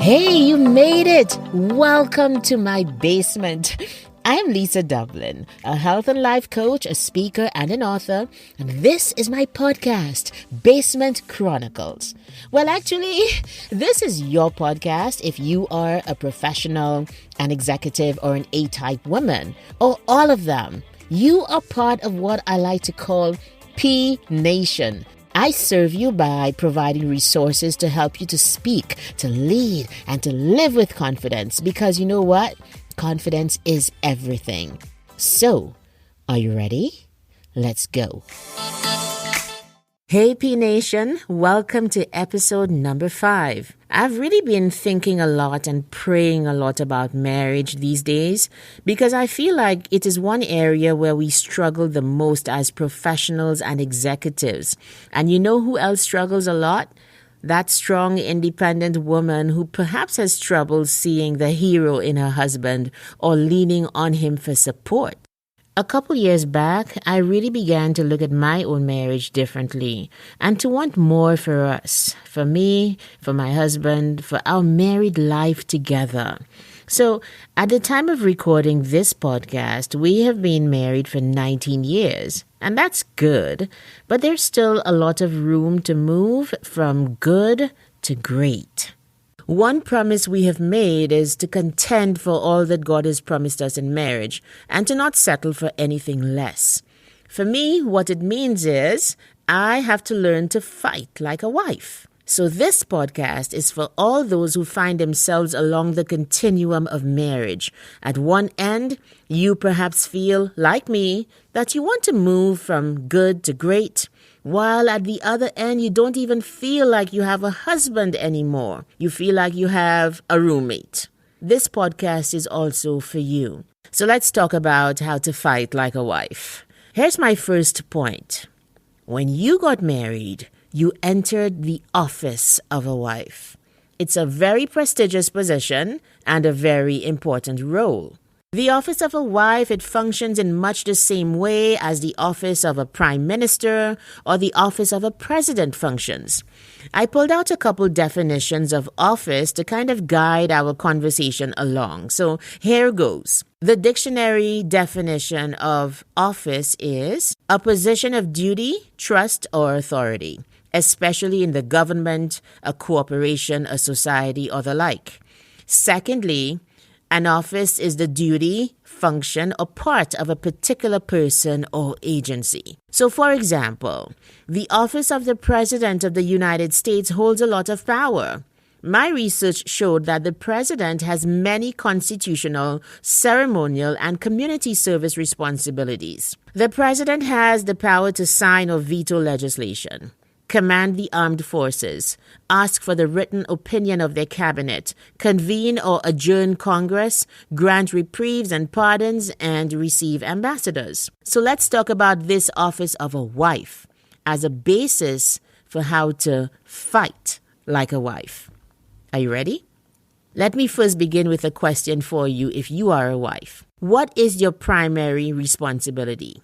Hey, you made it! Welcome to my basement. I'm Lisa Dublin, a health and life coach, a speaker, and an author, and this is my podcast, Basement Chronicles. Well, actually, this is your podcast if you are a professional, an executive, or an A-type woman, or all of them. You are part of what I like to call P.E.A. Nation. I serve you by providing resources to help you to speak, to lead, and to live with confidence. Because you know what? Confidence is everything. So, are you ready? Let's go. Hey P Nation, welcome to episode number 5. I've really been thinking a lot and praying a lot about marriage these days because I feel like it is one area where we struggle the most as professionals and executives. And you know who else struggles a lot? That strong, independent woman who perhaps has trouble seeing the hero in her husband or leaning on him for support. A couple years back, I really began to look at my own marriage differently and to want more for us, for me, for my husband, for our married life together. So, at the time of recording this podcast, we have been married for 19 years, and that's good, but there's still a lot of room to move from good to great. One promise we have made is to contend for all that God has promised us in marriage and to not settle for anything less. For me, what it means is I have to learn to fight like a wife. So this podcast is for all those who find themselves along the continuum of marriage. At one end, you perhaps feel, like me, that you want to move from good to great, while at the other end, you don't even feel like you have a husband anymore. You feel like you have a roommate. This podcast is also for you. So let's talk about how to fight like a wife. Here's my first point. When you got married, you entered the office of a wife. It's a very prestigious position and a very important role. The office of a wife, it functions in much the same way as the office of a prime minister or the office of a president functions. I pulled out a couple definitions of office to kind of guide our conversation along. So here goes. The dictionary definition of office is a position of duty, trust, or authority, especially in the government, a corporation, a society, or the like. Secondly, an office is the duty, function, or part of a particular person or agency. So, for example, the office of the President of the United States holds a lot of power. My research showed that the President has many constitutional, ceremonial, and community service responsibilities. The President has the power to sign or veto legislation, command the armed forces, ask for the written opinion of their cabinet, convene or adjourn Congress, grant reprieves and pardons, and receive ambassadors. So let's talk about this office of a wife as a basis for how to fight like a wife. Are you ready? Let me first begin with a question for you if you are a wife. What is your primary responsibility?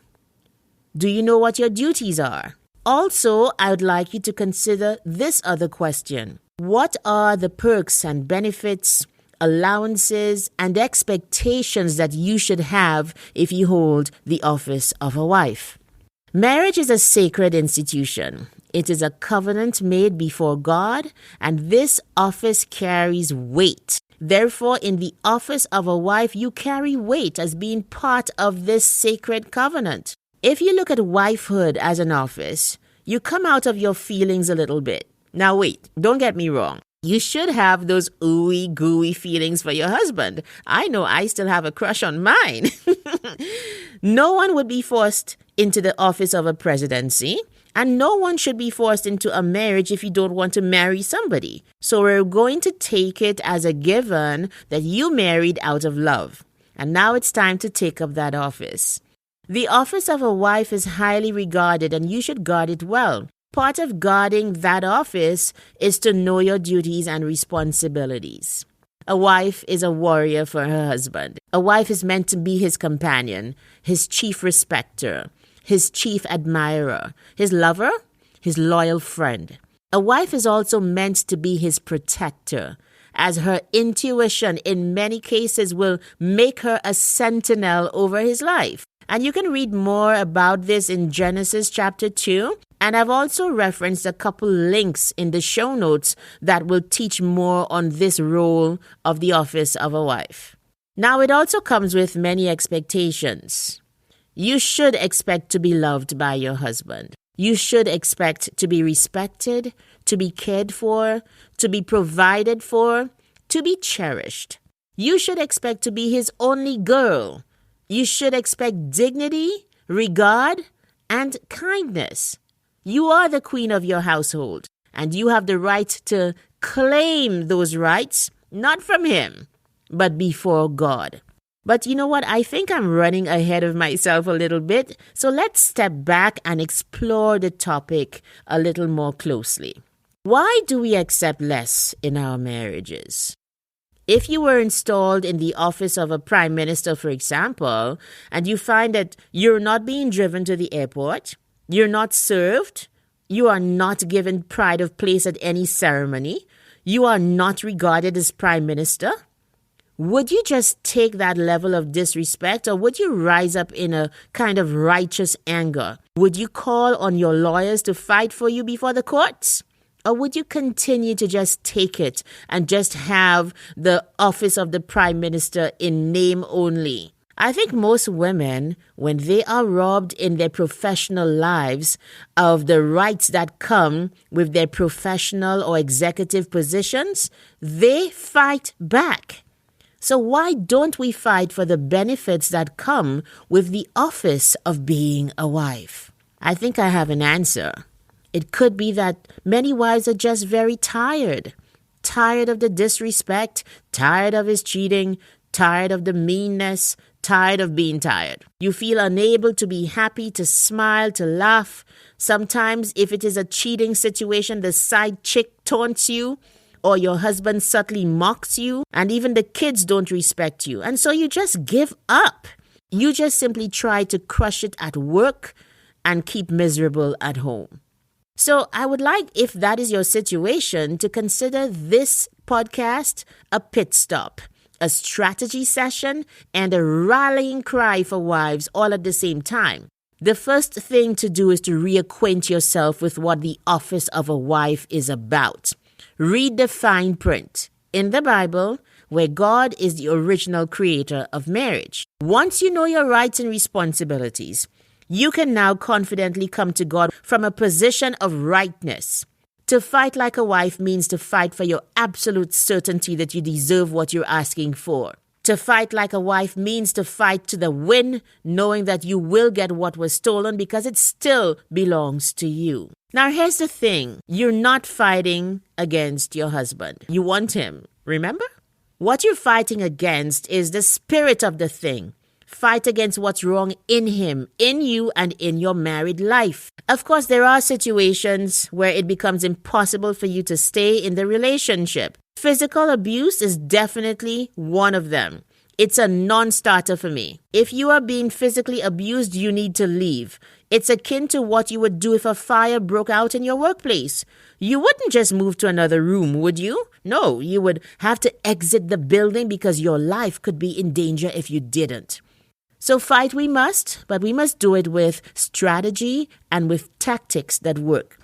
Do you know what your duties are? Also, I would like you to consider this other question. What are the perks and benefits, allowances, and expectations that you should have if you hold the office of a wife? Marriage is a sacred institution. It is a covenant made before God, and this office carries weight. Therefore, in the office of a wife, you carry weight as being part of this sacred covenant. If you look at wifehood as an office, you come out of your feelings a little bit. Now wait, don't get me wrong. You should have those ooey gooey feelings for your husband. I know I still have a crush on mine. No one would be forced into the office of a presidency, and no one should be forced into a marriage if you don't want to marry somebody. So we're going to take it as a given that you married out of love. And now it's time to take up that office. The office of a wife is highly regarded and you should guard it well. Part of guarding that office is to know your duties and responsibilities. A wife is a warrior for her husband. A wife is meant to be his companion, his chief respecter, his chief admirer, his lover, his loyal friend. A wife is also meant to be his protector, as her intuition in many cases will make her a sentinel over his life. And you can read more about this in Genesis chapter 2. And I've also referenced a couple links in the show notes that will teach more on this role of the office of a wife. Now, it also comes with many expectations. You should expect to be loved by your husband. You should expect to be respected, to be cared for, to be provided for, to be cherished. You should expect to be his only girl. You should expect dignity, regard, and kindness. You are the queen of your household, and you have the right to claim those rights, not from him, but before God. But you know what? I think I'm running ahead of myself a little bit, so let's step back and explore the topic a little more closely. Why do we accept less in our marriages? If you were installed in the office of a prime minister, for example, and you find that you're not being driven to the airport, you're not served, you are not given pride of place at any ceremony, you are not regarded as prime minister, would you just take that level of disrespect, or would you rise up in a kind of righteous anger? Would you call on your lawyers to fight for you before the courts? Or would you continue to just take it and just have the office of the prime minister in name only? I think most women, when they are robbed in their professional lives of the rights that come with their professional or executive positions, they fight back. So why don't we fight for the benefits that come with the office of being a wife? I think I have an answer. It could be that many wives are just very tired. Tired of the disrespect, tired of his cheating, tired of the meanness, tired of being tired. You feel unable to be happy, to smile, to laugh. Sometimes, if it is a cheating situation, the side chick taunts you, or your husband subtly mocks you, and even the kids don't respect you. And so you just give up. You just simply try to crush it at work and keep miserable at home. So I would like, if that is your situation, to consider this podcast a pit stop, a strategy session, and a rallying cry for wives all at the same time. The first thing to do is to reacquaint yourself with what the office of a wife is about. Read the fine print in the Bible, where God is the original creator of marriage. Once you know your rights and responsibilities, you can now confidently come to God from a position of rightness. To fight like a wife means to fight for your absolute certainty that you deserve what you're asking for. To fight like a wife means to fight to the win, knowing that you will get what was stolen because it still belongs to you. Now, here's the thing. You're not fighting against your husband. You want him, remember? What you're fighting against is the spirit of the thing. Fight against what's wrong in him, in you, and in your married life. Of course, there are situations where it becomes impossible for you to stay in the relationship. Physical abuse is definitely one of them. It's a non-starter for me. If you are being physically abused, you need to leave. It's akin to what you would do if a fire broke out in your workplace. You wouldn't just move to another room, would you? No, you would have to exit the building because your life could be in danger if you didn't. So fight we must, but we must do it with strategy and with tactics that work.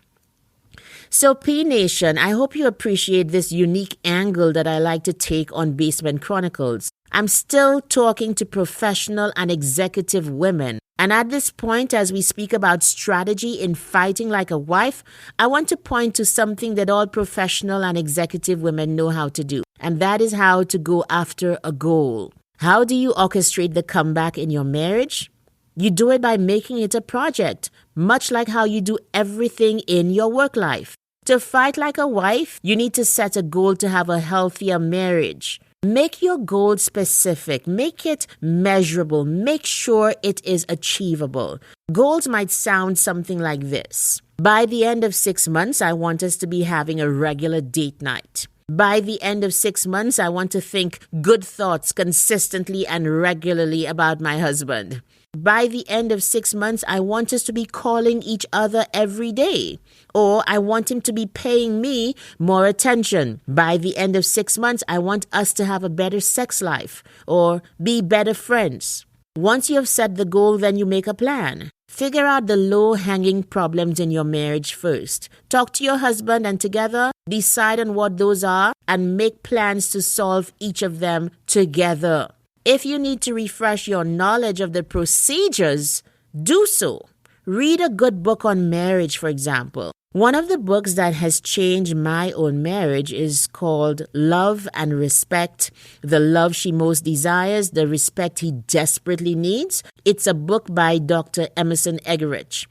So P Nation, I hope you appreciate this unique angle that I like to take on Basement Chronicles. I'm still talking to professional and executive women. And at this point, as we speak about strategy in fighting like a wife, I want to point to something that all professional and executive women know how to do. And that is how to go after a goal. How do you orchestrate the comeback in your marriage? You do it by making it a project, much like how you do everything in your work life. To fight like a wife, you need to set a goal to have a healthier marriage. Make your goal specific. Make it measurable. Make sure it is achievable. Goals might sound something like this. By the end of 6 months, I want us to be having a regular date night. By the end of 6 months, I want to think good thoughts consistently and regularly about my husband. By the end of 6 months, I want us to be calling each other every day. Or I want him to be paying me more attention. By the end of 6 months, I want us to have a better sex life or be better friends. Once you have set the goal, then you make a plan. Figure out the low-hanging problems in your marriage first. Talk to your husband and together decide on what those are and make plans to solve each of them together. If you need to refresh your knowledge of the procedures, do so. Read a good book on marriage, for example. One of the books that has changed my own marriage is called Love and Respect, The Love She Most Desires, The Respect He Desperately Needs. It's a book by Dr. Emerson Eggerichs.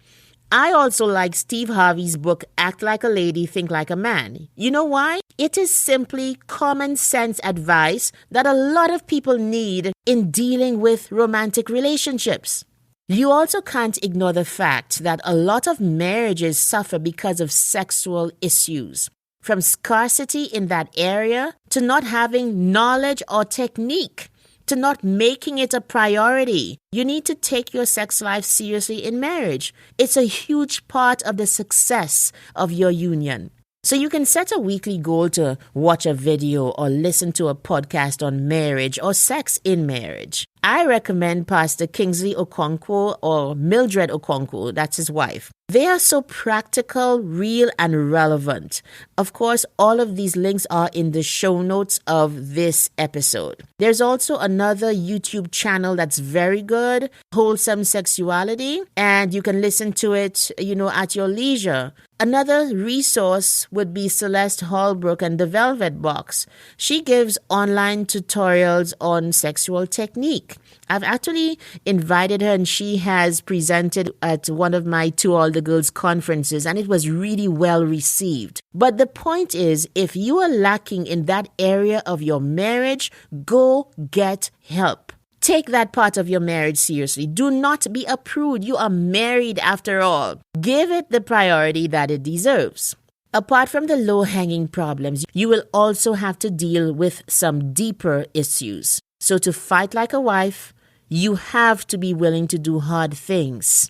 I also like Steve Harvey's book, Act Like a Lady, Think Like a Man. You know why? It is simply common sense advice that a lot of people need in dealing with romantic relationships. You also can't ignore the fact that a lot of marriages suffer because of sexual issues. From scarcity in that area, to not having knowledge or technique, to not making it a priority. You need to take your sex life seriously in marriage. It's a huge part of the success of your union. So you can set a weekly goal to watch a video or listen to a podcast on marriage or sex in marriage. I recommend Pastor Kingsley Okonkwo or Mildred Okonkwo, that's his wife. They are so practical, real, and relevant. Of course, all of these links are in the show notes of this episode. There's also another YouTube channel that's very good, Wholesome Sexuality, and you can listen to it, at your leisure. Another resource would be Celeste Holbrook and The Velvet Box. She gives online tutorials on sexual technique. I've actually invited her and she has presented at one of my To All the Girls conferences and it was really well received. But the point is, if you are lacking in that area of your marriage, go get help. Take that part of your marriage seriously. Do not be a prude. You are married after all. Give it the priority that it deserves. Apart from the low-hanging problems, you will also have to deal with some deeper issues. So to fight like a wife, you have to be willing to do hard things,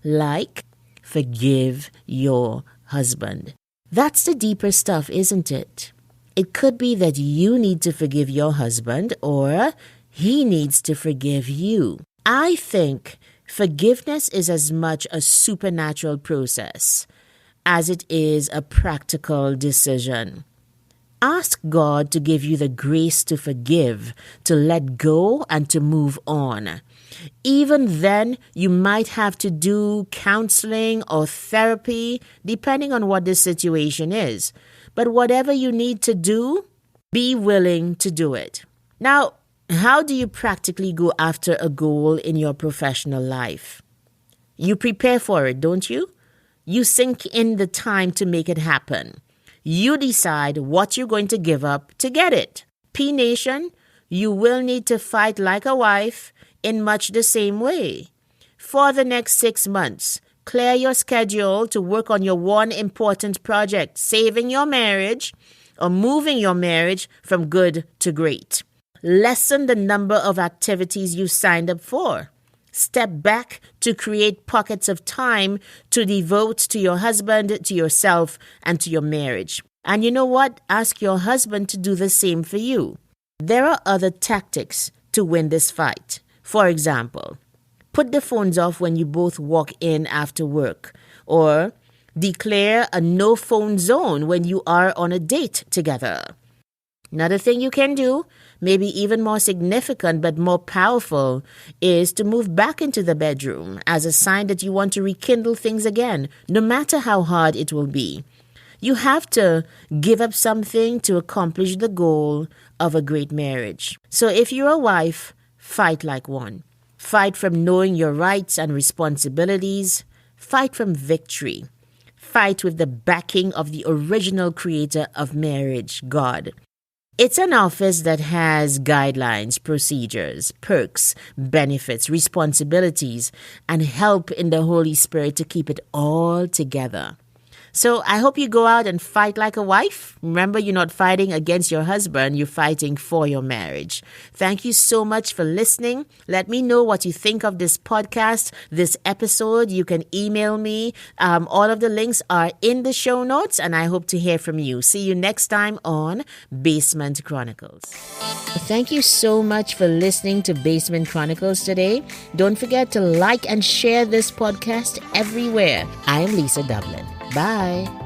like forgive your husband. That's the deeper stuff, isn't it? It could be that you need to forgive your husband or he needs to forgive you. I think forgiveness is as much a supernatural process as it is a practical decision. Ask God to give you the grace to forgive, to let go, and to move on. Even then, you might have to do counseling or therapy, depending on what the situation is. But whatever you need to do, be willing to do it. Now, how do you practically go after a goal in your professional life? You prepare for it, don't you? You sink in the time to make it happen. You decide what you're going to give up to get it. P Nation, you will need to fight like a wife in much the same way. For the next 6 months, clear your schedule to work on your one important project, saving your marriage or moving your marriage from good to great. Lessen the number of activities you signed up for. Step back to create pockets of time to devote to your husband, to yourself, and to your marriage. And you know what? Ask your husband to do the same for you. There are other tactics to win this fight. For example, put the phones off when you both walk in after work, or declare a no-phone zone when you are on a date together. Another thing you can do, maybe even more significant but more powerful, is to move back into the bedroom as a sign that you want to rekindle things again, no matter how hard it will be. You have to give up something to accomplish the goal of a great marriage. So if you're a wife, fight like one. Fight from knowing your rights and responsibilities. Fight from victory. Fight with the backing of the original creator of marriage, God. It's an office that has guidelines, procedures, perks, benefits, responsibilities, and help in the Holy Spirit to keep it all together. So I hope you go out and fight like a wife. Remember, you're not fighting against your husband, you're fighting for your marriage. Thank you so much for listening. Let me know what you think of this podcast, this episode. You can email me. All of the links are in the show notes, and I hope to hear from you. See you next time on Basement Chronicles. Thank you so much for listening to Basement Chronicles today. Don't forget to like and share this podcast everywhere. I am Lisa Dublin. Bye.